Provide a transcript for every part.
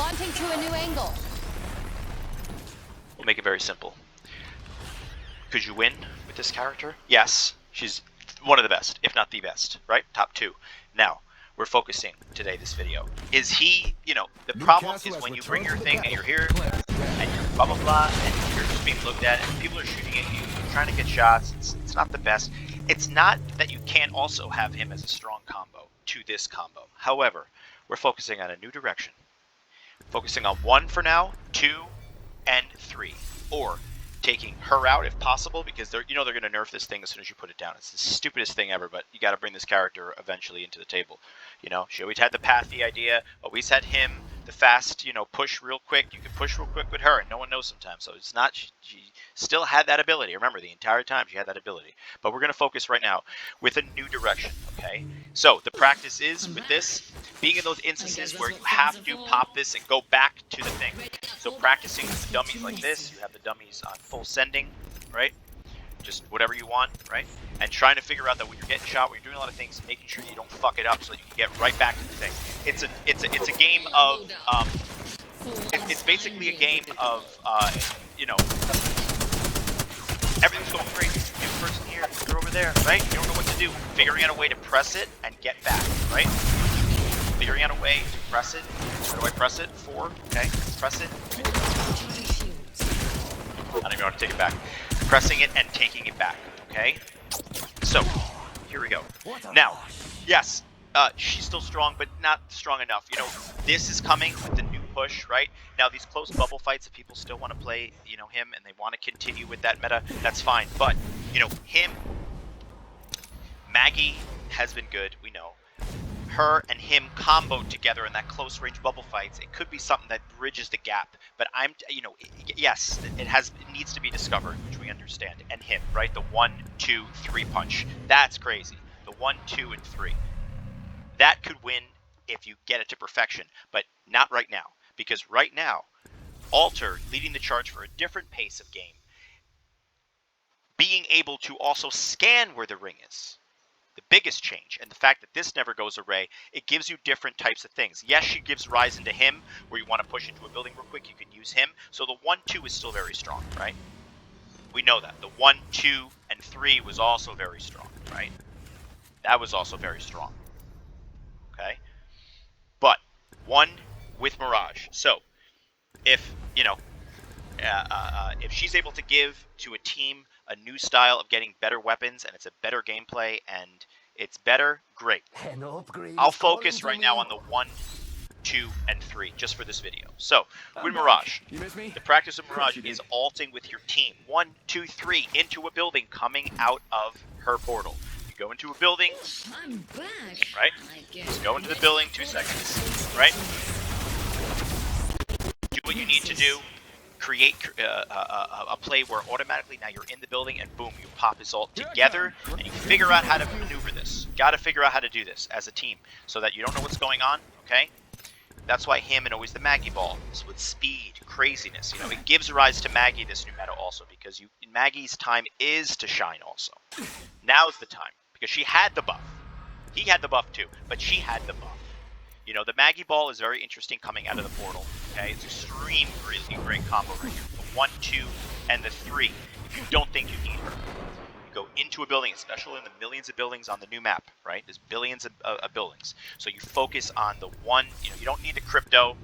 Launching to a new angle. We'll make it very simple. Could you win with this character? Yes. She's one of the best, if not the best, right? Top 2. Now, we're focusing today, this video. Is he, the problem is when you bring your thing and you're here and you're blah, blah, blah, and you're just being looked at and people are shooting at you, trying to get shots. It's not the best. It's not that you can't also have him as a strong combo to this combo. However, we're focusing on a new direction. Focusing on 1 for now, 2, and 3. Or taking her out if possible, because they're going to nerf this thing as soon as you put it down. It's the stupidest thing ever, but you got to bring this character eventually into the table. She always had the pathy idea, always had him, the fast, push real quick. You can push real quick with her, and no one knows sometimes. So it's not, she still had that ability. Remember, the entire time she had that ability. But we're going to focus right now with a new direction, okay? So the practice is with this, being in those instances where you have to pop this and go back to the thing. So practicing with the dummies like this, you have the dummies on full sending, right? Just whatever you want, right? And trying to figure out that when you're getting shot, when you're doing a lot of things, making sure you don't fuck it up so that you can get right back to the thing. It's a game of it's basically a game of everything's going crazy. New person here, you're over there, right? You don't know what to do. Figuring out a way to press it and get back, right? Figuring out a way to press it. How do I press it? 4, okay. Press it. I don't even know how to take it back. Pressing it and taking it back, okay? So, here we go. Now, yes, she's still strong, but not strong enough. This is coming with the new push, right? Now, these close bubble fights, if people still want to play, him, and they want to continue with that meta, that's fine. But, him, Maggie has been good, we know. Her and him comboed together in that close range bubble fights, it could be something that bridges the gap. But yes, it needs to be discovered, which we understand. And him, right? The 1, 2, 3 punch. That's crazy. The 1, 2, and 3. That could win if you get it to perfection, but not right now. Because right now, Alter leading the charge for a different pace of game. Being able to also scan where the ring is. The biggest change, and the fact that this never goes array, it gives you different types of things. Yes, she gives rise into him, where you want to push into a building real quick, you can use him. So the 1, 2 is still very strong, right? We know that. The 1, 2, and 3 was also very strong, right? That was also very strong. Okay? But 1 with Mirage. So, if, if she's able to give to a team a new style of getting better weapons, and it's a better gameplay, and it's better, great. I'll focus right now on the 1, 2, and 3, just for this video. So, with Mirage, the practice of Mirage is alting with your team. 1, 2, 3, into a building, coming out of her portal. You go into a building, right? Just go into the building, 2 seconds, right? Do what you need to do. Create a play where automatically now you're in the building and boom, you pop his ult together and you figure out how to maneuver this. Got to figure out how to do this as a team so that you don't know what's going on, okay? That's why him and always the Maggie ball is with speed, craziness. It gives rise to Maggie, this new meta also, because Maggie's time is to shine also. Now's the time because she had the buff. He had the buff too, but she had the buff. The Maggie ball is very interesting coming out of the portal. Okay, it's extreme, really great combo right here. The 1, 2, and the 3. If you don't think you need her, you go into a building, especially in the millions of buildings on the new map, right? There's billions of buildings. So you focus on the 1. You don't need a crypto.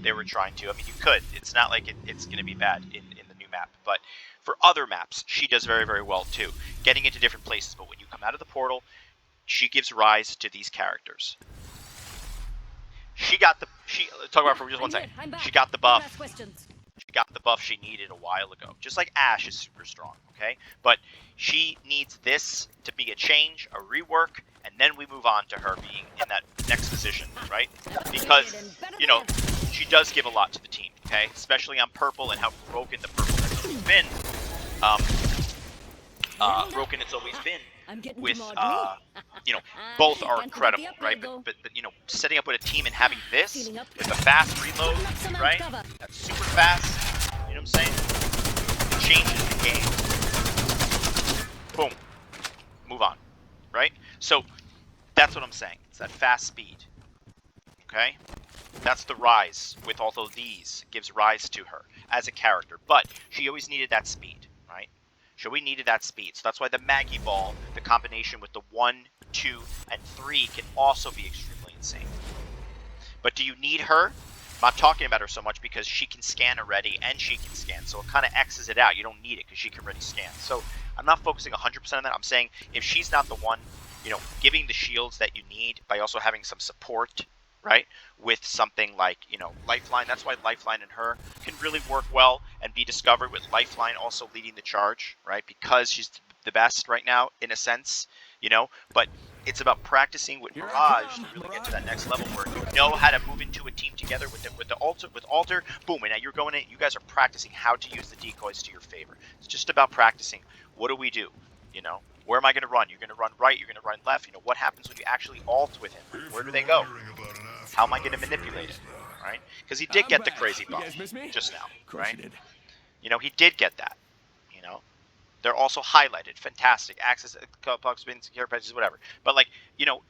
They were trying to. I mean, you could. It's not like it's going to be bad in the new map. But for other maps, she does very, very well too. Getting into different places. But when you come out of the portal, she gives rise to these characters. Talk about for just 1 second. She got the buff. She got the buff she needed a while ago. Just like Ashe is super strong, okay? But she needs this to be a change, a rework, and then we move on to her being in that next position, right? Because, she does give a lot to the team, okay? Especially on purple and how broken the purple has always been. Broken it's always been. With both are incredible, right? But setting up with a team and having this with a fast reload, right? That's super fast. You know what I'm saying? It changes the game. Boom. Move on, right? So that's what I'm saying. It's that fast speed. Okay. That's the rise with all of these, gives rise to her as a character. But she always needed that speed, right? She always needed that speed. So that's why the Maggie Ball, the combination with the 1, 2, and 3 can also be extremely insane. But do you need her? I'm not talking about her so much because she can scan already and she can scan. So it kind of X's it out. You don't need it because she can already scan. So I'm not focusing 100% on that. I'm saying if she's not the one, you know, giving the shields that you need by also having some support, right, with something like, you know, Lifeline. That's why Lifeline and her can really work well and be discovered, with Lifeline also leading the charge, right, because she's the best right now in a sense, you know. But it's about practicing with Mirage to really get to that next level where you know how to move into a team together with Alter, boom, and now you're going in. You guys are practicing how to use the decoys to your favor. It's just about practicing. What do we do? You know, where am I going to run? You're going to run right. You're going to run left. You know, what happens when you actually ult with him? Where do they go? How am I going to manipulate it? Right? Because he did get the crazy bomb just now, right? You know, he did get that. You know, they're also highlighted. Fantastic. Access, puck spins, care patches, whatever. But like, you know,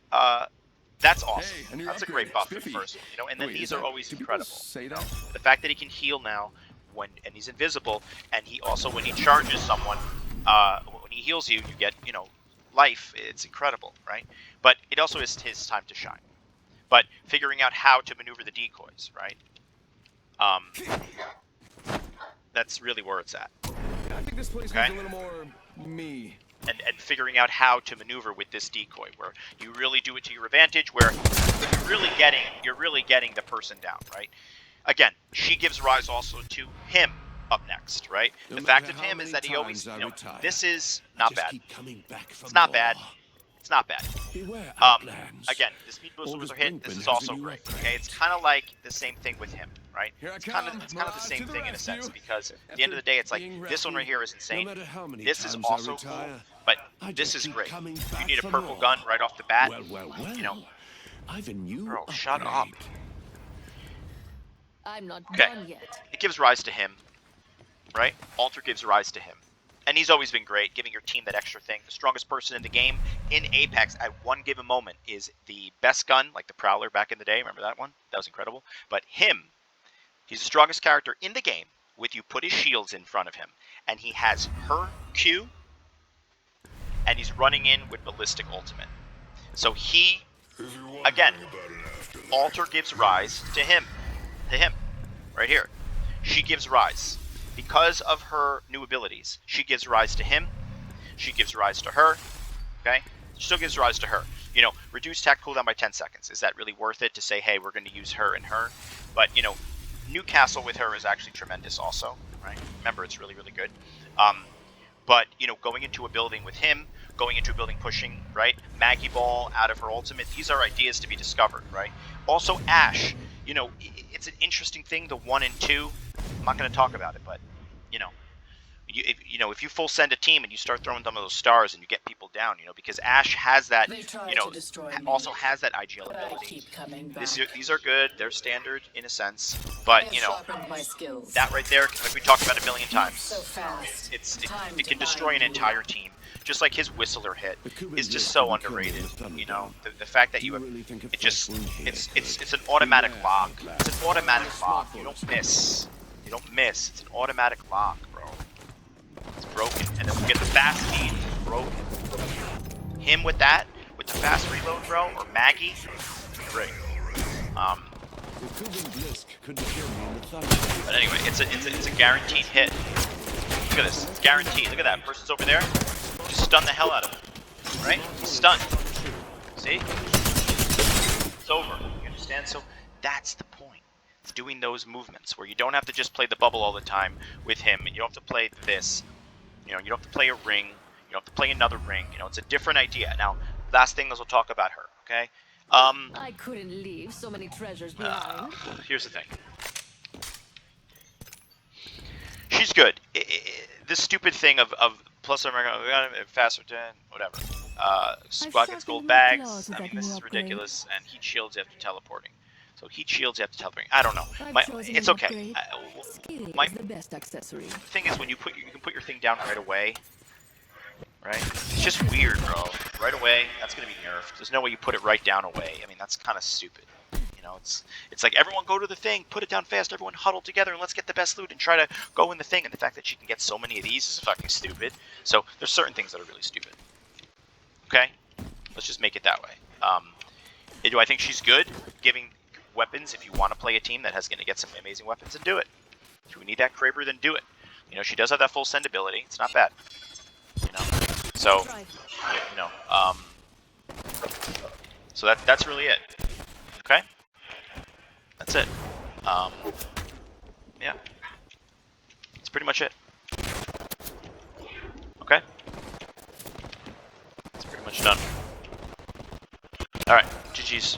that's awesome. That's a great buff for the first one. You know, and then these are always incredible. You know? The fact that he can heal now and he's invisible, and he also, when he charges someone, when he heals you, you get, you know, life. It's incredible, right? But it also is his time to shine. But figuring out how to maneuver the decoys, right? That's really where it's at. I think this place needs a little more me. And figuring out how to maneuver with this decoy, where you really do it to your advantage, where you're really getting the person down, right? Again, she gives rise also to him up next, right? The fact of him is that he always, you know, this is not bad. It's not bad. It's not bad. Again, the speed boosters are hit. This is also great. Okay, it's kind of like the same thing with him, right? It's kind of the same thing in a sense, because at the end of the day, it's like this one right here is insane. This is also cool, but this is great. You need a purple gun right off the bat. You know, bro, shut up. I'm not done yet. It gives rise to him, right? Alter gives rise to him. And he's always been great, giving your team that extra thing. The strongest person in the game in Apex at one given moment is the best gun, like the Prowler back in the day. Remember that one? That was incredible. But him, he's the strongest character in the game with you put his shields in front of him. And he has her Q, and he's running in with Ballistic Ultimate. So he, again, Alter gives rise to him. Right here. She gives rise. Because of her new abilities, she gives rise to him. She gives rise to her. Okay? She still gives rise to her. You know, reduce attack cooldown by 10 seconds. Is that really worth it to say, hey, we're going to use her and her? But, you know, Newcastle with her is actually tremendous also, right? Remember, it's really, really good. But, you know, going into a building with him, going into a building pushing, right? Maggie Ball out of her ultimate. These are ideas to be discovered, right? Also, Ashe. You know, it's an interesting thing, the 1 and 2. I'm not going to talk about it, but, you know, if you full send a team and you start throwing some of those stars and you get people down, you know, because Ashe has that, you know, also has that IGL ability. These are good. They're standard in a sense, but, you know, that right there, like we talked about a million times, it can destroy an entire team. Just like his Whistler hit is just so underrated. You know, the fact that you have, it's an automatic lock. It's an automatic lock. You don't miss. You don't miss. It's an automatic lock, bro. It's broken. And then we get the fast speed. It's broken. Him with that, with the fast reload, bro, or Maggie, great. But anyway, it's a guaranteed hit. Look at this. It's guaranteed. Look at that. Person's over there. Just stun the hell out of him. Right? He's stunned. See? It's over. You understand? So that's the point. It's doing those movements where you don't have to just play the bubble all the time with him. And you don't have to play this. You know, you don't have to play a ring. You don't have to play another ring. You know, it's a different idea. Now, last thing is we'll talk about her. Okay? I couldn't leave so many treasures behind. Here's the thing. She's good. This stupid thing of plus faster 10, whatever. Squad gets gold bags. I mean, this is ridiculous. And heat shields after teleporting. So heat shields after teleporting. I don't know. It's okay. The best accessory. The thing is, when you can put your thing down right away. Right? It's just weird, bro. Right away, that's gonna be nerfed. There's no way you put it right down away. I mean, that's kind of stupid. You know, it's like everyone go to the thing, put it down fast, everyone huddle together, and let's get the best loot and try to go in the thing. And the fact that she can get so many of these is fucking stupid. So there's certain things that are really stupid. Okay, let's just make it that way. Do I think she's good giving weapons? If you want to play a team that has going to get some amazing weapons, then do it. If we need that Kraber, then do it. You know, she does have that full send ability. It's not bad. You know, so you know, so that's really it. Okay, that's it. Yeah, that's pretty much it. Okay, it's pretty much done. All right, GG's.